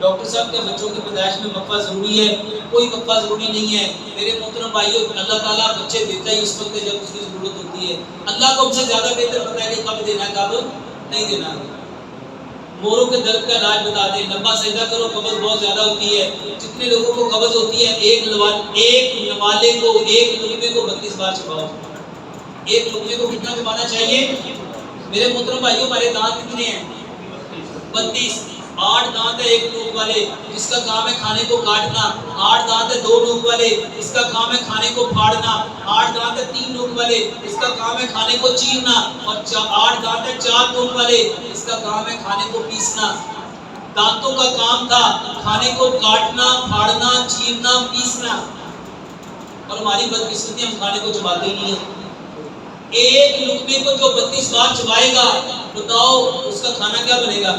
Doctor साहब के बच्चों की पैदाइश में वक्फा जरूरी है? कोई वक्फा जरूरी नहीं है मेरे मोहतरम भाइयों। अल्लाह ताला बच्चे देता ही उस वक्त जब उसकी जरूरत होती है। अल्लाह को हमसे ज्यादा बेहतर पता है कि कब देना कब नहीं देना। मोरों के दर्द का इलाज बता दें, लंबा सजदा करो, कब्ज बहुत ज्यादा होती है। जितने लोगों को कब्ज होती है, एक नवाले को, एक लुकमे को 32 बार चबाओ। एक लुकमे को कितना चबाना चाहिए मेरे मोहतरम भाइयों? हमारे दांत कितने हैं? 32। 8 दांत है एक नोक वाले, जिसका काम है खाने को काटना। 8 दांत है 2 नोक वाले, इसका काम है खाने को फाड़ना। 8 दांत है 3 नोक वाले, इसका काम है खाने को चीरना। और 8 दांत है 4 नोक वाले, इसका काम है खाने को पीसना। दांतों का काम था खाने को काटना, फाड़ना, चीरना, पीसना। और हमारी बदकिस्मती, हम खाने को चबाते ही नहीं है। एक लुकमे को जो 32 बार चबाएगा, बताओ उसका खाना क्या बनेगा?